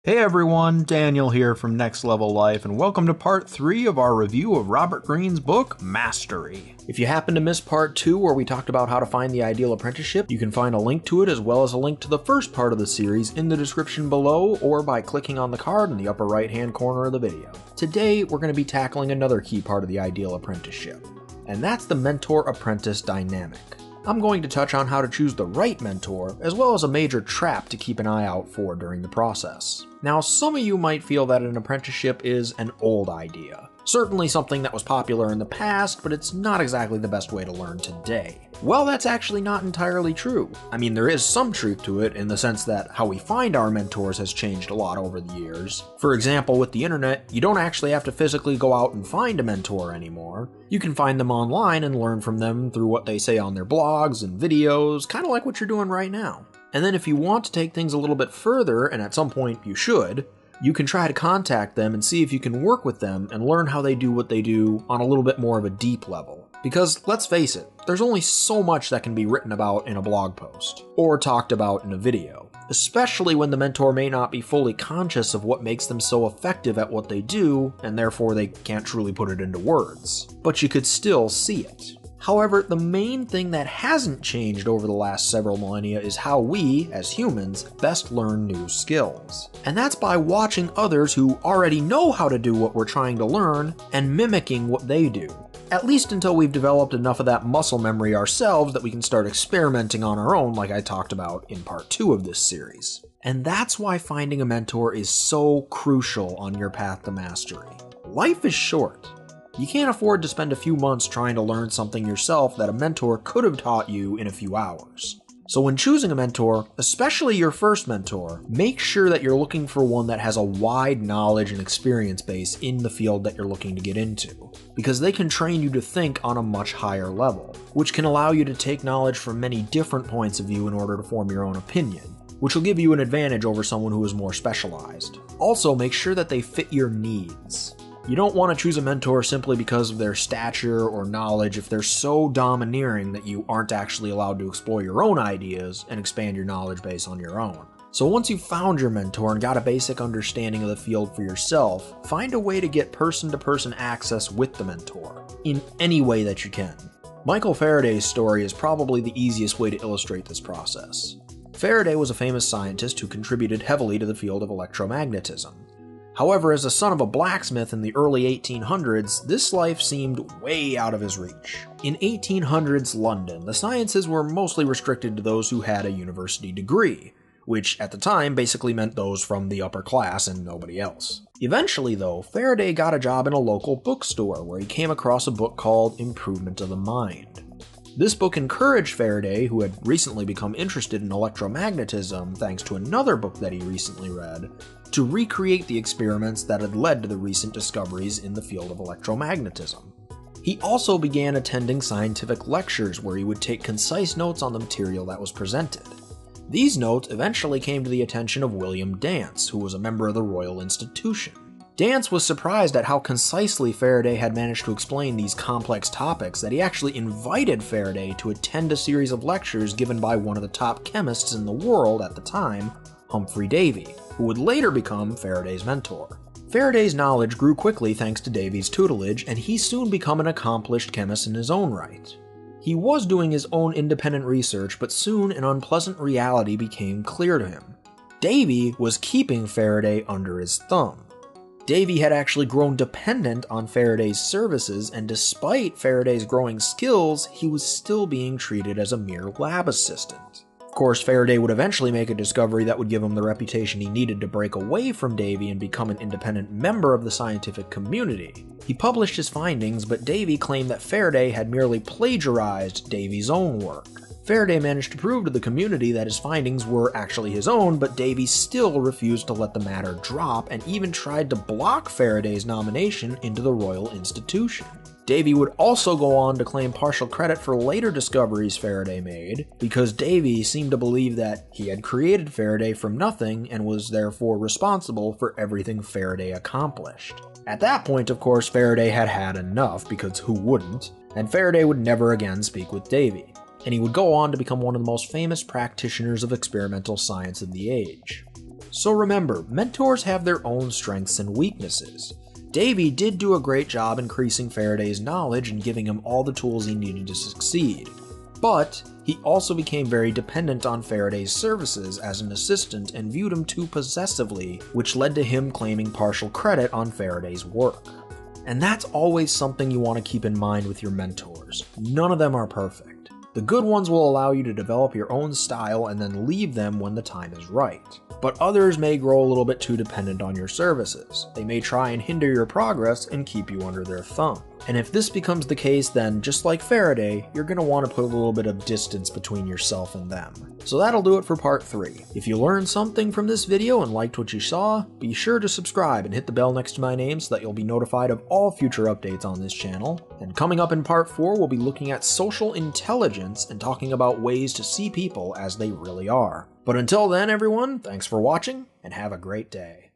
Hey everyone, Daniel here from Next Level Life, and welcome to part 3 of our review of Robert Greene's book, Mastery. If you happen to miss part 2 where we talked about how to find the ideal apprenticeship, you can find a link to it as well as a link to the first part of the series in the description below or by clicking on the card in the upper right hand corner of the video. Today we're going to be tackling another key part of the ideal apprenticeship, and that's the mentor-apprentice dynamic. I'm going to touch on how to choose the right mentor, as well as a major trap to keep an eye out for during the process. Now, some of you might feel that an apprenticeship is an old idea. Certainly something that was popular in the past, but it's not exactly the best way to learn today. Well, that's actually not entirely true. I mean, there is some truth to it in the sense that how we find our mentors has changed a lot over the years. For example, with the internet, you don't actually have to physically go out and find a mentor anymore. You can find them online and learn from them through what they say on their blogs and videos, kind of like what you're doing right now. And then if you want to take things a little bit further, and at some point you should, you can try to contact them and see if you can work with them and learn how they do what they do on a little bit more of a deep level. Because let's face it, there's only so much that can be written about in a blog post, or talked about in a video, especially when the mentor may not be fully conscious of what makes them so effective at what they do, and therefore they can't truly put it into words. But you could still see it. However, the main thing that hasn't changed over the last several millennia is how we, as humans, best learn new skills. And that's by watching others who already know how to do what we're trying to learn and mimicking what they do. At least until we've developed enough of that muscle memory ourselves that we can start experimenting on our own, like I talked about in part 2 of this series. And that's why finding a mentor is so crucial on your path to mastery. Life is short. You can't afford to spend a few months trying to learn something yourself that a mentor could have taught you in a few hours. So when choosing a mentor, especially your first mentor, make sure that you're looking for one that has a wide knowledge and experience base in the field that you're looking to get into, because they can train you to think on a much higher level, which can allow you to take knowledge from many different points of view in order to form your own opinion, which will give you an advantage over someone who is more specialized. Also, make sure that they fit your needs. You don't want to choose a mentor simply because of their stature or knowledge if they're so domineering that you aren't actually allowed to explore your own ideas and expand your knowledge base on your own. So once you've found your mentor and got a basic understanding of the field for yourself, find a way to get person-to-person access with the mentor, in any way that you can. Michael Faraday's story is probably the easiest way to illustrate this process. Faraday was a famous scientist who contributed heavily to the field of electromagnetism. However, as the son of a blacksmith in the early 1800s, this life seemed way out of his reach. In 1800s London, the sciences were mostly restricted to those who had a university degree, which at the time basically meant those from the upper class and nobody else. Eventually though, Faraday got a job in a local bookstore where he came across a book called Improvement of the Mind. This book encouraged Faraday, who had recently become interested in electromagnetism thanks to another book that he recently read, to recreate the experiments that had led to the recent discoveries in the field of electromagnetism. He also began attending scientific lectures where he would take concise notes on the material that was presented. These notes eventually came to the attention of William Dance, who was a member of the Royal Institution. Dance was surprised at how concisely Faraday had managed to explain these complex topics that he actually invited Faraday to attend a series of lectures given by one of the top chemists in the world at the time, Humphrey Davy, who would later become Faraday's mentor. Faraday's knowledge grew quickly thanks to Davy's tutelage, and he soon became an accomplished chemist in his own right. He was doing his own independent research, but soon an unpleasant reality became clear to him. Davy was keeping Faraday under his thumb. Davy had actually grown dependent on Faraday's services, and despite Faraday's growing skills, he was still being treated as a mere lab assistant. Of course, Faraday would eventually make a discovery that would give him the reputation he needed to break away from Davy and become an independent member of the scientific community. He published his findings, but Davy claimed that Faraday had merely plagiarized Davy's own work. Faraday managed to prove to the community that his findings were actually his own, but Davy still refused to let the matter drop and even tried to block Faraday's nomination into the Royal Institution. Davy would also go on to claim partial credit for later discoveries Faraday made, because Davy seemed to believe that he had created Faraday from nothing and was therefore responsible for everything Faraday accomplished. At that point, of course, Faraday had had enough, because who wouldn't, and Faraday would never again speak with Davy, and he would go on to become one of the most famous practitioners of experimental science of the age. So remember, mentors have their own strengths and weaknesses. Davy did do a great job increasing Faraday's knowledge and giving him all the tools he needed to succeed. But he also became very dependent on Faraday's services as an assistant and viewed him too possessively, which led to him claiming partial credit on Faraday's work. And that's always something you want to keep in mind with your mentors. None of them are perfect. The good ones will allow you to develop your own style and then leave them when the time is right. But others may grow a little bit too dependent on your services. They may try and hinder your progress and keep you under their thumb. And if this becomes the case, then just like Faraday, you're going to want to put a little bit of distance between yourself and them. So that'll do it for part 3. If you learned something from this video and liked what you saw, be sure to subscribe and hit the bell next to my name so that you'll be notified of all future updates on this channel. And coming up in part 4, we'll be looking at social intelligence and talking about ways to see people as they really are. But until then, everyone, thanks for watching and have a great day.